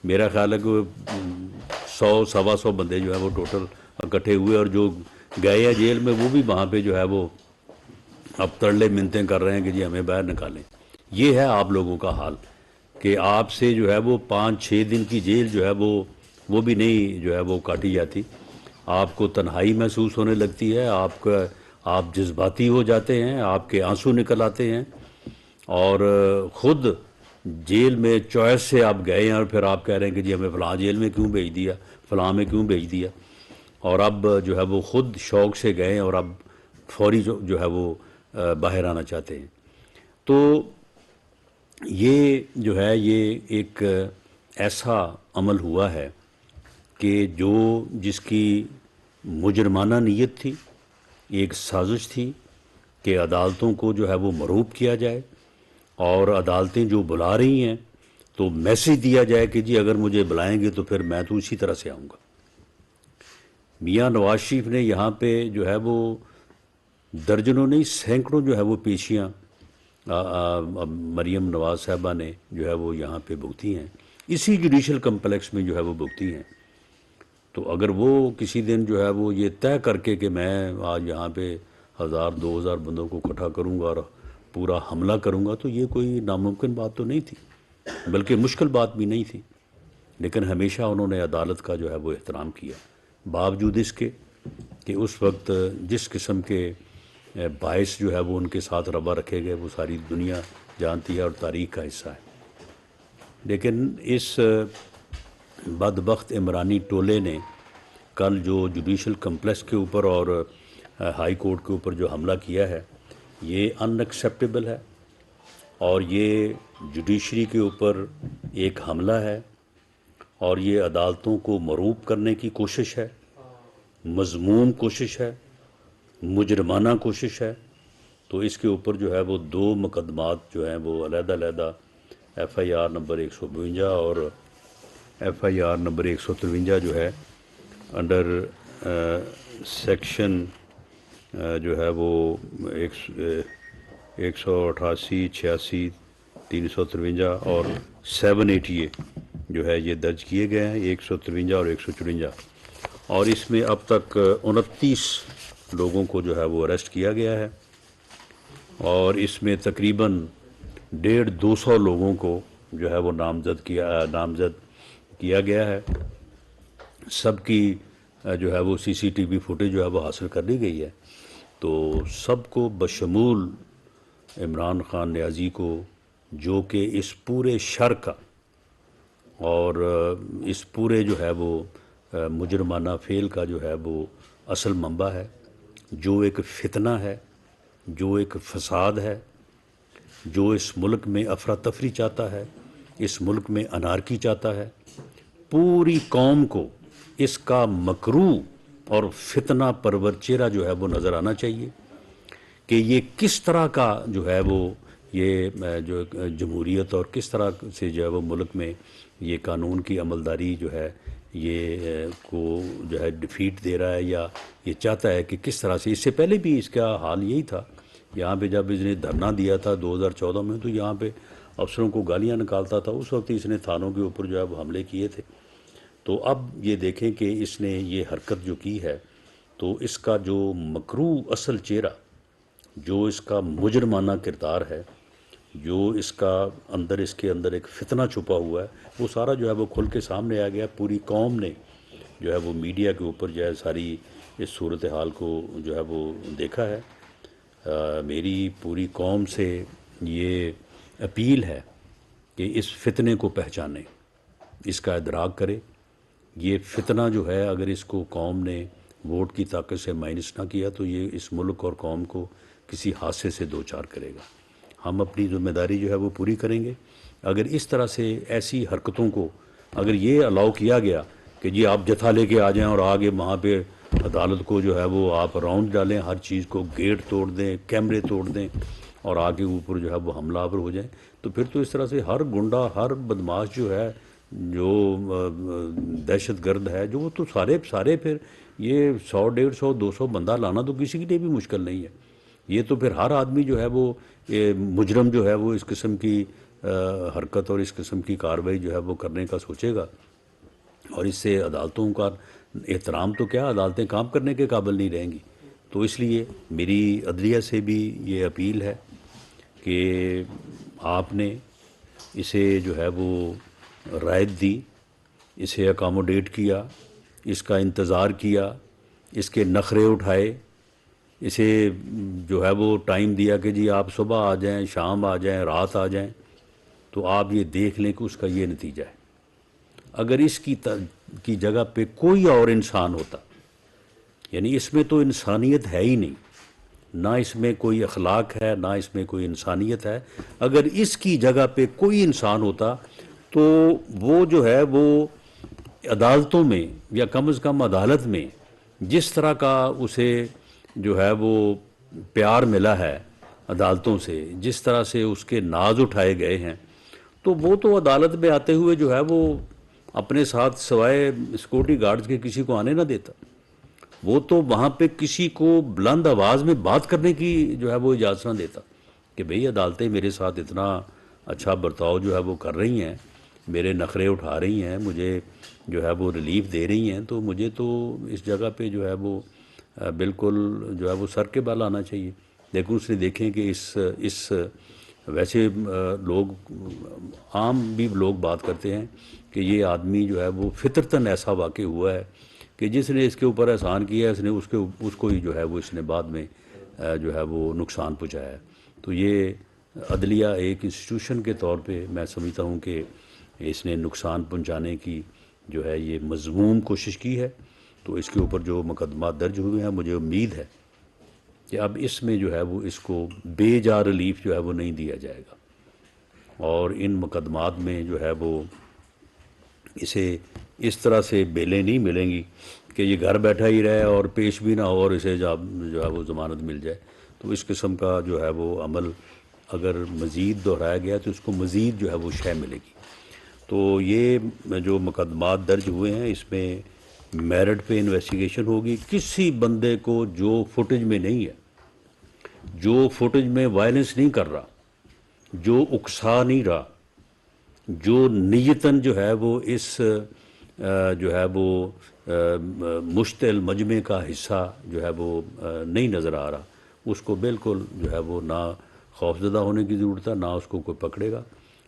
میرا خیال ہے کہ 100 سوا 100 بندے جو ہے وہ ٹوٹل اکٹھے ہوئے، اور جو گئے ہیں جیل میں وہ بھی وہاں پہ جو ہے وہ اب ترلے منتیں کر رہے ہیں کہ جی ہمیں باہر نکالیں۔ یہ ہے آپ لوگوں کا حال کہ آپ سے جو ہے وہ 5 6 دن کی جیل جو ہے وہ بھی نہیں جو ہے وہ کاٹی جاتی، آپ کو تنہائی محسوس ہونے لگتی ہے، آپ جذباتی ہو جاتے ہیں، آپ کے آنسو نکل آتے ہیں، اور خود جیل میں چوائس سے آپ گئے ہیں اور پھر آپ کہہ رہے ہیں کہ جی ہمیں فلاں جیل میں کیوں بھیج دیا، فلاں میں کیوں بھیج دیا، اور اب جو ہے وہ خود شوق سے گئے ہیں اور اب فوری جو ہے وہ باہر آنا چاہتے ہیں۔ تو یہ جو ہے یہ ایک ایسا عمل ہوا ہے کہ جس کی مجرمانہ نیت تھی، ایک سازش تھی کہ عدالتوں کو جو ہے وہ مرعوب کیا جائے، اور عدالتیں جو بلا رہی ہیں تو میسج دیا جائے کہ جی اگر مجھے بلائیں گے تو پھر میں تو اسی طرح سے آؤں گا۔ میاں نواز شریف نے یہاں پہ جو ہے وہ درجنوں نہیں سینکڑوں جو ہے وہ پیشیاں مریم نواز صاحبہ نے جو ہے وہ یہاں پہ بھگتی ہیں، اسی جوڈیشل کمپلیکس میں جو ہے وہ بھگتی ہیں۔ تو اگر وہ کسی دن جو ہے وہ یہ طے کر کے کہ میں آج یہاں پہ 1000 2000 بندوں کو اکٹھا کروں گا اور پورا حملہ کروں گا، تو یہ کوئی ناممکن بات تو نہیں تھی، بلکہ مشکل بات بھی نہیں تھی، لیکن ہمیشہ انہوں نے عدالت کا جو ہے وہ احترام کیا، باوجود اس کے کہ اس وقت جس قسم کے باعث جو ہے وہ ان کے ساتھ روا رکھے گئے وہ ساری دنیا جانتی ہے اور تاریخ کا حصہ ہے۔ لیکن اس بدبخت عمرانی ٹولے نے کل جو جوڈیشل کمپلیکس کے اوپر اور ہائی کورٹ کے اوپر جو حملہ کیا ہے، یہ ان ایکسیپٹیبل ہے، اور یہ جوڈیشری کے اوپر ایک حملہ ہے، اور یہ عدالتوں کو مرعوب کرنے کی کوشش ہے، مذموم کوشش ہے، مجرمانہ کوشش ہے۔ تو اس کے اوپر جو ہے وہ 2 مقدمات جو ہیں وہ علیحدہ علیحدہ ایف آئی آر نمبر 152 اور ایف آئی آر نمبر 153 جو ہے انڈر سیکشن جو ہے وہ 188 86 353 اور 780 جو ہے یہ درج کیے گئے ہیں، 153 اور 154، اور اس میں اب تک 29 لوگوں کو جو ہے وہ اریسٹ کیا گیا ہے، اور اس میں تقریباً 150 لوگوں کو جو ہے وہ نامزد کیا گیا ہے۔ سب کی جو ہے وہ سی سی ٹی وی فوٹیج جو ہے وہ حاصل کر لی گئی ہے، تو سب کو بشمول عمران خان نیازی کو، جو کہ اس پورے شر کا اور اس پورے جو ہے وہ مجرمانہ فعل کا جو ہے وہ اصل منبع ہے، جو ایک فتنہ ہے، جو ایک فساد ہے، جو اس ملک میں افراتفری چاہتا ہے، اس ملک میں انارکی چاہتا ہے، پوری قوم کو اس کا مکروہ اور فتنہ پرور چہرہ جو ہے وہ نظر آنا چاہیے کہ یہ کس طرح کا جو ہے وہ یہ جو جمہوریت اور کس طرح سے جو ہے وہ ملک میں یہ قانون کی عملداری جو ہے یہ کو جو ہے ڈیفیٹ دے رہا ہے، یا یہ چاہتا ہے کہ کس طرح سے۔ اس سے پہلے بھی اس کا حال یہی تھا، یہاں پہ جب اس نے دھرنا دیا تھا 2014 میں، تو یہاں پہ افسروں کو گالیاں نکالتا تھا، اس وقت اس نے تھانوں کے اوپر جو ہے وہ حملے کیے تھے۔ تو اب یہ دیکھیں کہ اس نے یہ حرکت جو کی ہے، تو اس کا جو مکروہ اصل چہرہ، جو اس کا مجرمانہ کردار ہے، جو اس کا اس کے اندر ایک فتنہ چھپا ہوا ہے، وہ سارا جو ہے وہ کھل کے سامنے آ گیا۔ پوری قوم نے جو ہے وہ میڈیا کے اوپر جو ہے ساری اس صورتحال کو جو ہے وہ دیکھا ہے۔ میری پوری قوم سے یہ اپیل ہے کہ اس فتنے کو پہچانے، اس کا ادراک کرے۔ یہ فتنہ جو ہے اگر اس کو قوم نے ووٹ کی طاقت سے مائنس نہ کیا تو یہ اس ملک اور قوم کو کسی حادثے سے دوچار کرے گا۔ ہم اپنی ذمہ داری جو ہے وہ پوری کریں گے۔ اگر اس طرح سے ایسی حرکتوں کو اگر یہ الاؤ کیا گیا کہ جی آپ جتھا لے کے آ جائیں اور آگے وہاں پہ عدالت کو جو ہے وہ آپ راؤنڈ ڈالیں، ہر چیز کو گیٹ توڑ دیں، کیمرے توڑ دیں، اور آگے اوپر جو ہے وہ حملہ آور ہو جائیں، تو پھر تو اس طرح سے ہر گنڈا، ہر بدماش جو ہے، جو دہشت گرد ہے، جو وہ تو سارے پھر یہ 100 150 200 بندہ لانا تو کسی کے لیے بھی مشکل نہیں ہے۔ یہ تو پھر ہر آدمی جو ہے وہ مجرم جو ہے وہ اس قسم کی حرکت اور اس قسم کی کارروائی جو ہے وہ کرنے کا سوچے گا، اور اس سے عدالتوں کا احترام تو کیا، عدالتیں کام کرنے کے قابل نہیں رہیں گی۔ تو اس لیے میری عدلیہ سے بھی یہ اپیل ہے کہ آپ نے اسے جو ہے وہ رعایت دی، اسے اکاموڈیٹ کیا، اس کا انتظار کیا، اس کے نخرے اٹھائے، اسے جو ہے وہ ٹائم دیا کہ جی آپ صبح آ جائیں، شام آ جائیں، رات آ جائیں، تو آپ یہ دیکھ لیں کہ اس کا یہ نتیجہ ہے۔ اگر اس کی جگہ پہ کوئی اور انسان ہوتا، یعنی اس میں تو انسانیت ہے ہی نہیں، نہ اس میں کوئی اخلاق ہے، نہ اس میں کوئی انسانیت ہے، اگر اس کی جگہ پہ کوئی انسان ہوتا تو وہ جو ہے وہ عدالتوں میں یا کم از کم عدالت میں جس طرح کا اسے جو ہے وہ پیار ملا ہے عدالتوں سے، جس طرح سے اس کے ناز اٹھائے گئے ہیں، تو وہ تو عدالت میں آتے ہوئے جو ہے وہ اپنے ساتھ سوائے سیکورٹی گارڈز کے کسی کو آنے نہ دیتا۔ وہ تو وہاں پہ کسی کو بلند آواز میں بات کرنے کی جو ہے وہ اجازت نہ دیتا کہ بھئی عدالتیں میرے ساتھ اتنا اچھا برتاؤ جو ہے وہ کر رہی ہیں، میرے نخرے اٹھا رہی ہیں، مجھے جو ہے وہ ریلیف دے رہی ہیں، تو مجھے تو اس جگہ پہ جو ہے وہ بالکل جو ہے وہ سر کے بال آنا چاہیے۔ لیکن اس نے دیکھیں کہ اس ویسے لوگ عام بھی لوگ بات کرتے ہیں کہ یہ آدمی جو ہے وہ فطرتاً ایسا واقع ہوا ہے کہ جس نے اس کے اوپر احسان کیا ہے، اس کو ہی جو ہے وہ اس نے بعد میں جو ہے وہ نقصان پہنچایا ہے۔ تو یہ عدلیہ ایک انسٹیٹیوشن کے طور پہ میں سمجھتا ہوں کہ اس نے نقصان پہنچانے کی جو ہے یہ مذموم کوشش کی ہے۔ تو اس کے اوپر جو مقدمات درج ہوئے ہیں، مجھے امید ہے کہ اب اس میں جو ہے وہ اس کو بے جا ریلیف جو ہے وہ نہیں دیا جائے گا، اور ان مقدمات میں جو ہے وہ اسے اس طرح سے بیلیں نہیں ملیں گی کہ یہ گھر بیٹھا ہی رہے اور پیش بھی نہ ہو اور اسے جو ہے وہ ضمانت مل جائے۔ تو اس قسم کا جو ہے وہ عمل اگر مزید دہرایا گیا تو اس کو مزید جو ہے وہ شے ملے گی۔ تو یہ جو مقدمات درج ہوئے ہیں اس میں میرٹ پہ انویسٹیگیشن ہوگی۔ کسی بندے کو جو فوٹیج میں نہیں ہے، جو فوٹیج میں وائلنس نہیں کر رہا، جو اکسا نہیں رہا، جو نیتاً جو ہے وہ اس جو ہے وہ مشتعل مجمع کا حصہ جو ہے وہ نہیں نظر آ رہا، اس کو بالکل جو ہے وہ نہ خوفزدہ ہونے کی ضرورت ہے، نہ اس کو کوئی پکڑے گا۔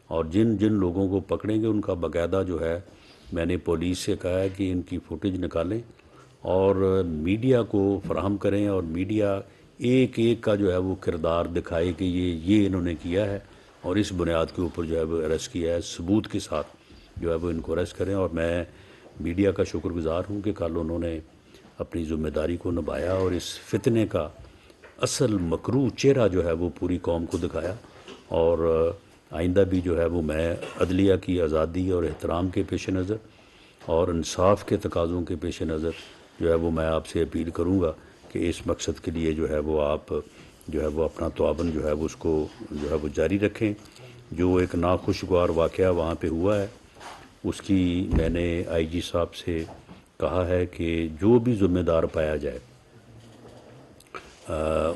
اور جن لوگوں کو پکڑیں گے ان کا باقاعدہ جو ہے میں نے پولیس سے کہا ہے کہ ان کی فوٹیج نکالیں اور میڈیا کو فراہم کریں، اور میڈیا ایک ایک کا جو ہے وہ کردار دکھائے کہ یہ انہوں نے کیا ہے، اور اس بنیاد کے اوپر جو ہے وہ اریسٹ کیا ہے، ثبوت کے ساتھ جو ہے وہ ان کو اریسٹ کریں۔ اور میں میڈیا کا شکر گزار ہوں کہ کل انہوں نے اپنی ذمہ داری کو نبھایا اور اس فتنے کا اصل مکروہ چہرہ جو ہے وہ پوری قوم کو دکھایا۔ اور آئندہ بھی جو ہے وہ میں عدلیہ کی آزادی اور احترام کے پیش نظر اور انصاف کے تقاضوں کے پیش نظر جو ہے وہ میں آپ سے اپیل کروں گا کہ اس مقصد کے لیے جو ہے وہ آپ جو ہے وہ اپنا تعاون جو ہے وہ اس کو جو ہے وہ جاری رکھیں۔ جو ایک ناخوشگوار واقعہ وہاں پہ ہوا ہے اس کی میں نے آئی جی صاحب سے کہا ہے کہ جو بھی ذمہ دار پایا جائے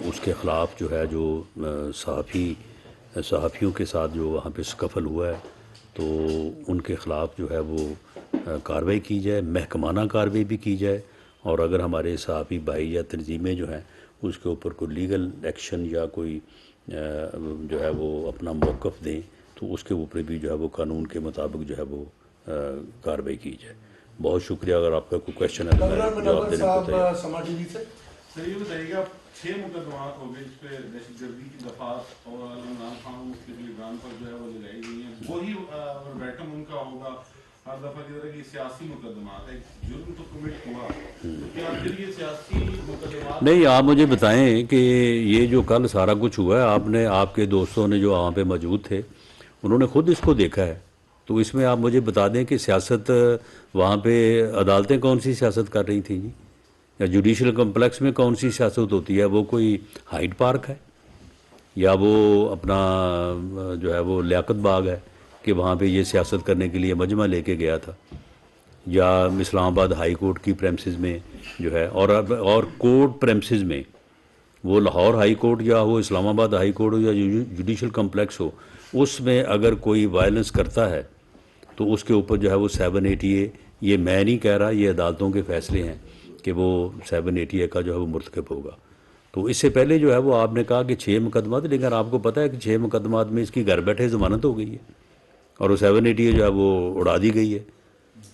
اس کے خلاف جو ہے جو صحافیوں کے ساتھ جو وہاں پہ سکفل ہوا ہے تو ان کے خلاف جو ہے وہ کارروائی کی جائے، محکمانہ کارروائی بھی کی جائے، اور اگر ہمارے صحافی بھائی یا تنظیمیں جو ہیں اس کے اوپر کوئی لیگل ایکشن یا کوئی جو ہے وہ اپنا موقف دیں تو اس کے اوپر بھی جو ہے وہ قانون کے مطابق جو ہے وہ کارروائی کی جائے۔ بہت شکریہ۔ اگر آپ کا کوئی کویشچن ہے تو میں جواب دینے کو تیار ہوں۔ سما ٹی وی سے سر یہ بتائیے گا 6 مقدمات ہو گئے جس پہ دہشت گردی کی دفعات اور عمران خان کے لیگان پر جو ہے وہ لگائی گئی ہیں، وہی وربیٹم ان کا ہوگا ہر دفعہ کی طرح کہ سیاسی مقدمات ہے، جرم تو کمٹ ہوا، تو کیا پھر یہ سیاسی مقدمات؟ نہیں، آپ مجھے بتائیں کہ یہ جو کل سارا کچھ ہوا ہے، آپ کے دوستوں نے جو وہاں پہ موجود تھے انہوں نے خود اس کو دیکھا ہے، تو اس میں آپ مجھے بتا دیں کہ سیاست وہاں پہ عدالتیں کون سی سیاست کر رہی تھیں جی؟ یا جوڈیشل کمپلیکس میں کون سی سیاست ہوتی ہے؟ وہ کوئی ہائیڈ پارک ہے یا وہ اپنا جو ہے وہ لیاقت باغ ہے کہ وہاں پہ یہ سیاست کرنے کے لیے مجمع لے کے گیا تھا؟ یا اسلام آباد ہائی کورٹ کی پریمسز میں جو ہے اور کورٹ پریمسز میں وہ لاہور ہائی کورٹ یا وہ اسلام آباد ہائی کورٹ ہو یا جوڈیشل کمپلیکس ہو، اس میں اگر کوئی وائلنس کرتا ہے تو اس کے اوپر جو ہے وہ 780A، یہ میں نہیں کہہ رہا، یہ عدالتوں کے فیصلے ہیں کہ وہ 780A کا جو ہے وہ مرتکب ہوگا۔ تو اس سے پہلے جو ہے وہ آپ نے کہا کہ 6 مقدمات، لیکن آپ کو پتہ ہے کہ 6 مقدمات میں اس کی گھر بیٹھے ضمانت ہو گئی ہے اور وہ 780A جو ہے وہ اڑا دی گئی ہے۔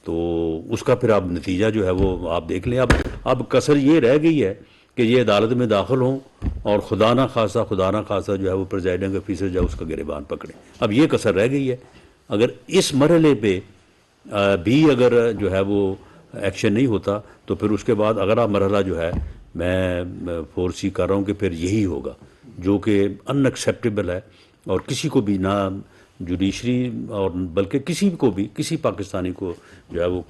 تو اس کا پھر اب نتیجہ جو ہے وہ آپ دیکھ لیں۔ اب کسر یہ رہ گئی ہے کہ یہ عدالت میں داخل ہوں اور خدا نہ خاصہ جو ہے وہ پریزائڈنگ آفیسر جو ہے اس کا گریبان پکڑے۔ اب یہ کسر رہ گئی ہے۔ اگر اس مرحلے پہ بھی اگر جو ہے وہ ایکشن نہیں ہوتا تو پھر اس کے بعد اگلا مرحلہ جو ہے میں فورسی کر رہا ہوں کہ پھر یہی ہوگا، جو کہ ان ایکسیپٹیبل ہے، اور کسی کو بھی، نہ جوڈیشری اور بلکہ کسی پاکستانی کو جو ہے وہ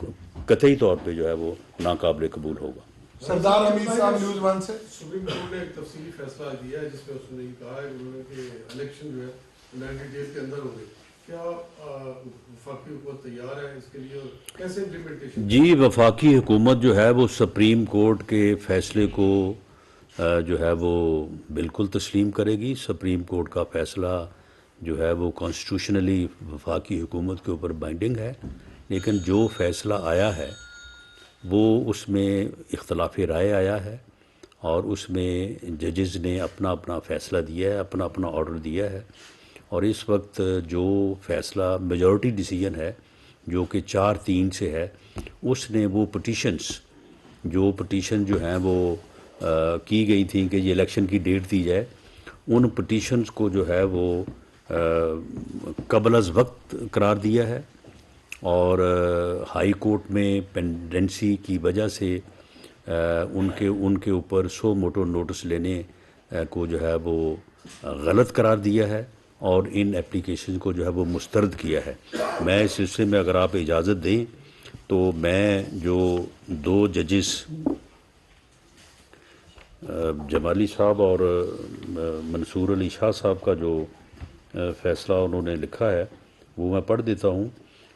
قطعی طور پہ جو ہے وہ ناقابل قبول ہوگا۔ سردار حمید صاحب نیوز 1 سے۔ سپریم کورٹ نے ایک تفصیلی فیصلہ دیا ہے جس میں اس نے یہ کہا ہے کہ انہوں نے کہ الیکشن جو ہے 90 ڈیز کے اندر ہوں گے۔ کیا وفاقی حکومت تیار ہے اس کے لیے اور کیسے امپلیمنٹیشن؟ جی، وفاقی حکومت جو ہے وہ سپریم کورٹ کے فیصلے کو جو ہے وہ بالکل تسلیم کرے گی۔ سپریم کورٹ کا فیصلہ جو ہے وہ کانسٹیٹیوشنلی وفاقی حکومت کے اوپر بائنڈنگ ہے، لیکن جو فیصلہ آیا ہے وہ اس میں اختلاف رائے آیا ہے، اور اس میں ججز نے اپنا اپنا فیصلہ دیا ہے، اپنا اپنا آرڈر دیا ہے، اور اس وقت جو فیصلہ میجورٹی ڈیسیجن ہے جو کہ 4-3 سے ہے، اس نے وہ پٹیشن جو ہیں وہ کی گئی تھیں کہ یہ الیکشن کی ڈیٹ دی جائے، ان پٹیشنز کو جو ہے وہ قبل از وقت قرار دیا ہے، اور ہائی کورٹ میں پینڈنسی کی وجہ سے ان کے اوپر سو موٹو نوٹس لینے کو جو ہے وہ غلط قرار دیا ہے، اور ان اپلیکیشن کو جو ہے وہ مسترد کیا ہے۔ میں اس سلسلے میں اگر آپ اجازت دیں تو میں جو 2 ججز جمالی صاحب اور منصور علی شاہ صاحب کا جو فیصلہ انہوں نے لکھا ہے وہ میں پڑھ دیتا ہوں۔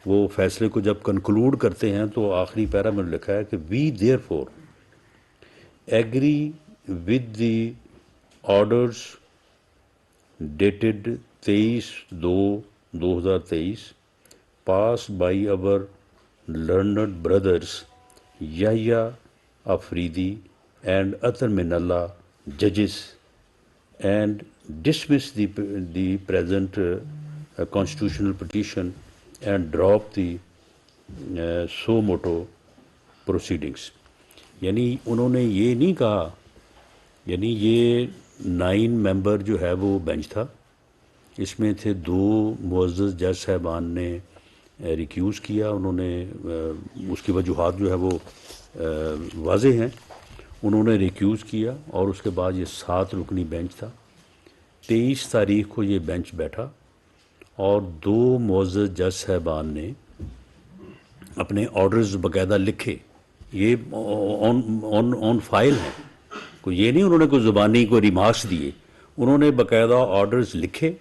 وہ فیصلے کو جب کنکلوڈ کرتے ہیں تو آخری پیرا میں لکھا ہے کہ we therefore agree with the orders dated 23/2/2023 passed by our learned brothers Yahya Afridi and Atar Minallah judges, and dismiss the present constitutional petition and drop the suo motu proceedings۔ یعنی انہوں نے یہ نہیں کہا، یعنی یہ 9 ممبر جو ہے وہ بینچ تھا، اس میں تھے 2 معزز جج صاحبان نے ریکیوز کیا، انہوں نے اس کی وجوہات جو ہے وہ واضح ہیں، انہوں نے ریکیوز کیا، اور اس کے بعد یہ 7 رکنی بینچ تھا۔ 23 تاریخ کو یہ بینچ بیٹھا، اور 2 معزز جج صاحبان نے اپنے آرڈرز باقاعدہ لکھے، یہ آن فائل ہیں، کوئی یہ نہیں انہوں نے کوئی زبانی کوئی ریمارکس دیے، انہوں نے باقاعدہ آرڈرز لکھے،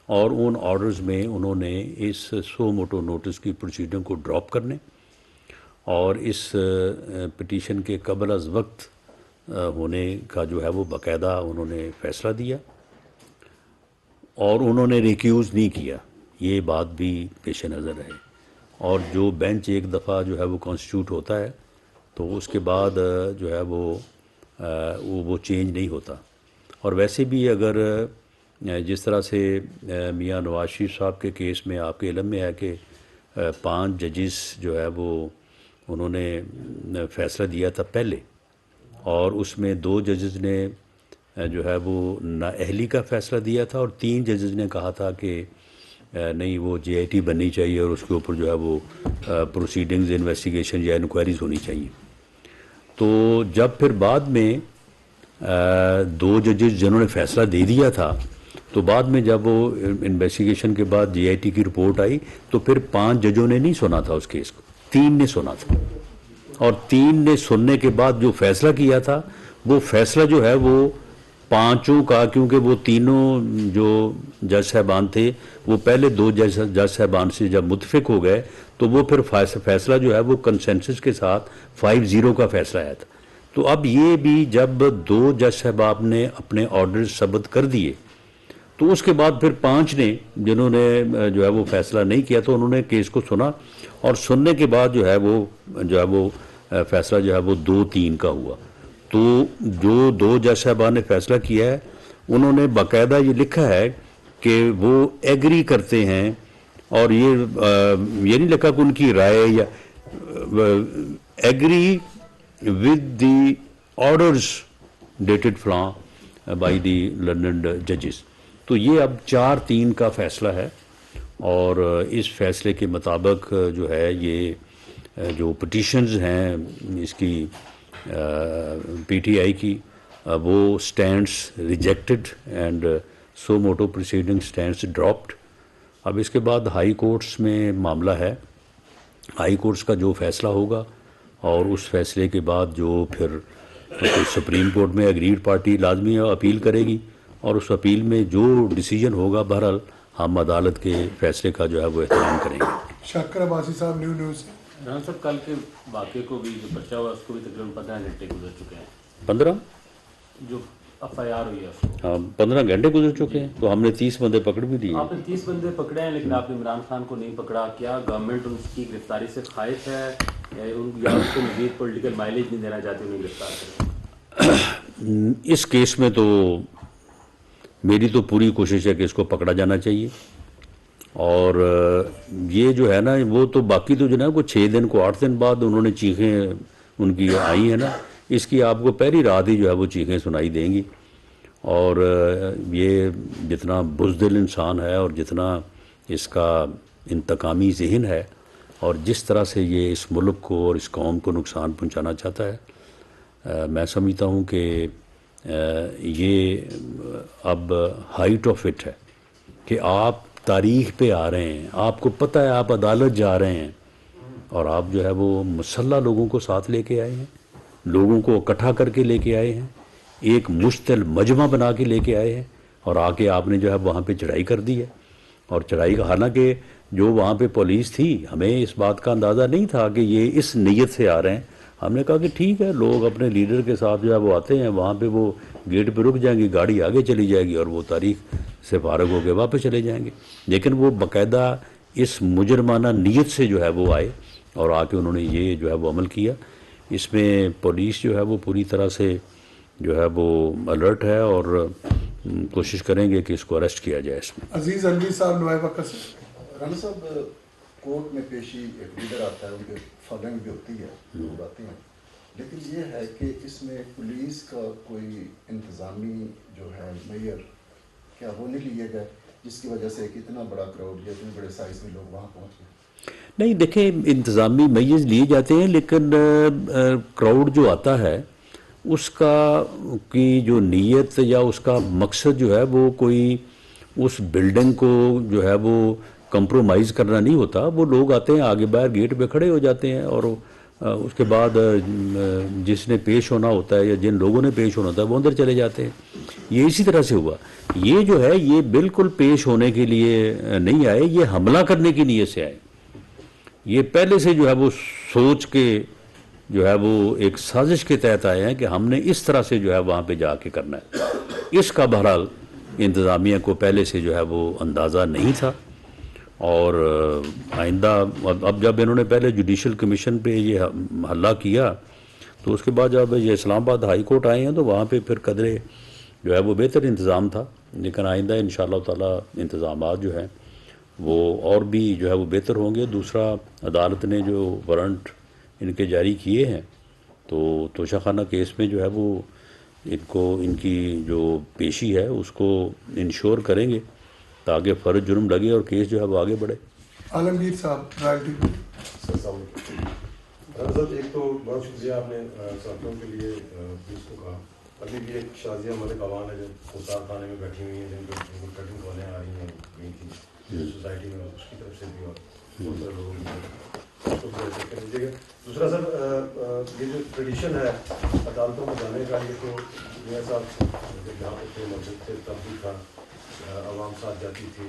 اور ان آرڈرز میں انہوں نے اس سو موٹو نوٹس کی پروسیڈنگ کو ڈراپ کرنے اور اس پٹیشن کے قبل از وقت ہونے کا جو ہے وہ باقاعدہ انہوں نے فیصلہ دیا، اور انہوں نے ریکیوز نہیں کیا، یہ بات بھی پیش نظر رہے۔ اور جو بینچ ایک دفعہ جو ہے وہ کانسٹیٹیوٹ ہوتا ہے تو اس کے بعد جو ہے وہ چینج نہیں ہوتا۔ اور ویسے بھی اگر جس طرح سے میاں نواز شریف صاحب کے کیس میں آپ کے علم میں ہے کہ 5 ججز جو ہے وہ انہوں نے فیصلہ دیا تھا پہلے، اور اس میں 2 ججز نے جو ہے وہ نااہلی کا فیصلہ دیا تھا، اور 3 ججز نے کہا تھا کہ نہیں وہ JIT بننی چاہیے اور اس کے اوپر جو ہے وہ پروسیڈنگز انویسٹیگیشن یا انکوائریز ہونی چاہیے۔ تو جب پھر بعد میں 2 ججز جنہوں نے فیصلہ دے دیا تھا، تو بعد میں جب وہ انویسٹیگیشن کے بعد JIT کی رپورٹ آئی تو پھر 5 ججوں نے نہیں سنا تھا اس کیس کو، 3 نے سنا تھا، اور 3 نے سننے کے بعد جو فیصلہ کیا تھا وہ فیصلہ جو ہے وہ 5 کا، کیونکہ وہ تینوں جو جج صاحبان تھے وہ پہلے 2 جج صاحبان سے جب متفق ہو گئے تو وہ پھر فیصلہ جو ہے وہ کنسنسس کے ساتھ 5-0 کا فیصلہ آیا تھا۔ تو اب یہ بھی جب 2 جج صاحبان نے اپنے آرڈر ثبت کر دیے تو اس کے بعد پھر 5 نے جنہوں نے جو ہے وہ فیصلہ نہیں کیا تو انہوں نے کیس کو سنا، اور سننے کے بعد جو ہے وہ فیصلہ جو ہے وہ 2-3 کا ہوا۔ تو جو 2 جج صاحبان نے فیصلہ کیا ہے انہوں نے باقاعدہ یہ لکھا ہے کہ وہ ایگری کرتے ہیں، اور یہ نہیں لکھا کہ ان کی رائے یا agri with the orders dated فلاں بائی دی لرنڈ ججز۔ تو یہ اب 4-3 کا فیصلہ ہے، اور اس فیصلے کے مطابق جو ہے یہ جو پٹیشنز ہیں اس کی پی ٹی آئی کی، وہ stands rejected and so motto proceeding stands dropped. اب اس کے بعد ہائی کورٹس میں معاملہ ہے، ہائی کورٹس کا جو فیصلہ ہوگا، اور اس فیصلے کے بعد جو پھر سپریم کورٹ میں اگریڈ پارٹی لازمی اپیل کرے گی، اور اس اپیل میں جو ڈیسیجن ہوگا بہرحال ہم عدالت کے فیصلے کا جو ہے وہ احترام کریں گے۔ شاکر عباسی صاحب، نیوز سے۔ رانا صاحب، کل کے واقعے کو بھی جو پرچہ ہوا اس کو بھی تقریباً 15 گھنٹے گزر چکے ہیں، 15 جو ایف آئی آر ہوئی ہے اس کو 15 گھنٹے گزر چکے ہیں، تو ہم نے 30 بندے پکڑ بھی دیے۔ آپ نے 30 بندے پکڑے ہیں، لیکن آپ نے عمران خان کو نہیں پکڑا۔ کیا گورنمنٹ ان کی گرفتاری سے خائف ہے، یا اس کو مزید پولیٹیکل مائلیج نہیں دینا چاہتی انہیں گرفتار کریں؟ اس کیس میں تو میری تو پوری کوشش ہے کہ اس کو پکڑا جانا چاہیے، اور یہ جو ہے نا وہ تو باقی تو جو ہے وہ 6 دن کو 8 دن بعد انہوں نے چیخیں ان کی آئی ہیں نا، اس کی آپ کو پہلی رات ہی جو ہے وہ چیخیں سنائی دیں گی۔ اور یہ جتنا بزدل انسان ہے اور جتنا اس کا انتقامی ذہن ہے، اور جس طرح سے یہ اس ملک کو اور اس قوم کو نقصان پہنچانا چاہتا ہے، میں سمجھتا ہوں کہ یہ اب ہائٹ آف اٹ ہے کہ آپ تاریخ پہ آ رہے ہیں، آپ کو پتہ ہے آپ عدالت جا رہے ہیں، اور آپ جو ہے وہ مسلح لوگوں کو ساتھ لے کے آئے ہیں، لوگوں کو اکٹھا کر کے لے کے آئے ہیں، ایک مشتعل مجمع بنا کے لے کے آئے ہیں، اور آ کے آپ نے جو ہے وہاں پہ چڑھائی کر دی ہے۔ اور چڑھائی کا حالانکہ جو وہاں پہ پولیس تھی، ہمیں اس بات کا اندازہ نہیں تھا کہ یہ اس نیت سے آ رہے ہیں۔ ہم نے کہا کہ ٹھیک ہے، لوگ اپنے لیڈر کے ساتھ جو ہے وہ آتے ہیں، وہاں پہ وہ گیٹ پہ رک جائیں گے، گاڑی آگے چلی جائے گی، اور وہ تاریخ سے فارغ ہو کے واپس چلے جائیں گے۔ لیکن وہ باقاعدہ اس مجرمانہ نیت سے جو ہے وہ آئے، اور آ کے انہوں نے یہ جو ہے وہ عمل کیا۔ اس میں پولیس جو ہے وہ پوری طرح سے جو ہے وہ الرٹ ہے، اور کوشش کریں گے کہ اس کو اریسٹ کیا جائے۔ اس میں عزیز الوی صاحب، نوائے بکر سے۔ رانا صاحب، کورٹ میں پیشی ایک لیڈر آتا ہے، ان کے فالوئنگ بھی ہوتی ہے، لوگ آتے ہیں، لیکن یہ ہے کہ اس میں پولیس کا کوئی انتظامی جو ہے میئر کیا وہ نہیں لیے گئے، جس کی وجہ سے ایک اتنا بڑا کراؤڈ یا اتنے بڑے سائز میں لوگ وہاں پہنچ گئے؟ نہیں، دیکھیں انتظامی میز لیے جاتے ہیں، لیکن کراؤڈ جو آتا ہے اس کا کی جو نیت یا اس کا مقصد جو ہے وہ کوئی اس بلڈنگ کو جو ہے وہ کمپرومائز کرنا نہیں ہوتا۔ وہ لوگ آتے ہیں، آگے باہر گیٹ پہ کھڑے ہو جاتے ہیں، اور اس کے بعد جس نے پیش ہونا ہوتا ہے یا جن لوگوں نے پیش ہونا ہوتا ہے وہ اندر چلے جاتے ہیں۔ یہ اسی طرح سے ہوا۔ یہ جو ہے یہ بالکل پیش ہونے کے لیے نہیں آئے، یہ حملہ کرنے کی نیت سے آئے۔ یہ پہلے سے جو ہے وہ سوچ کے جو ہے وہ ایک سازش کے تحت آئے ہیں کہ ہم نے اس طرح سے جو ہے وہاں پہ جا کے کرنا ہے۔ اس کا بہرحال انتظامیہ کو پہلے سے جو ہے وہ اندازہ نہیں تھا، اور آئندہ اب جب انہوں نے پہلے جوڈیشل کمیشن پہ یہ حلہ کیا، تو اس کے بعد جب یہ اسلام آباد ہائی کورٹ آئے ہیں تو وہاں پہ پھر قدرے جو ہے وہ بہتر انتظام تھا، لیکن آئندہ انشاءاللہ تعالی انتظامات جو ہیں وہ اور بھی جو ہے وہ بہتر ہوں گے۔ دوسرا، عدالت نے جو وارنٹ ان کے جاری کیے ہیں، تو توشہ خانہ کیس میں جو ہے وہ ان کی جو پیشی ہے اس کو انشور کریں گے تاکہ فرض جرم لگے اور کیس جو ہے وہ آگے بڑھے۔ عالمگیر صاحب، رائل ٹی وی۔ السلام علیکم رانا صاحب، ایک تو بہت شکریہ آپ نے صحافیوں کے لیے پولیس کو کہا۔ ابھی بھی ایک شازیہ ملک عوان ہے جو کوثار خانے میں بیٹھی ہوئی ہیں، جن کو کٹنگ کالیں آ رہی ہیں گئی تھیں سوسائٹی میں، اس کی طرف سے بھی اور دوسرے لوگوں کی۔ دوسرا سر، یہ جو ٹریڈیشن ہے عدالتوں میں جانے کا، یہ تو میاں صاحب جب یہاں پہ تھے مسجد تھے تب بھی تھا، عوام ساتھ جاتی تھی،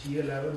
G11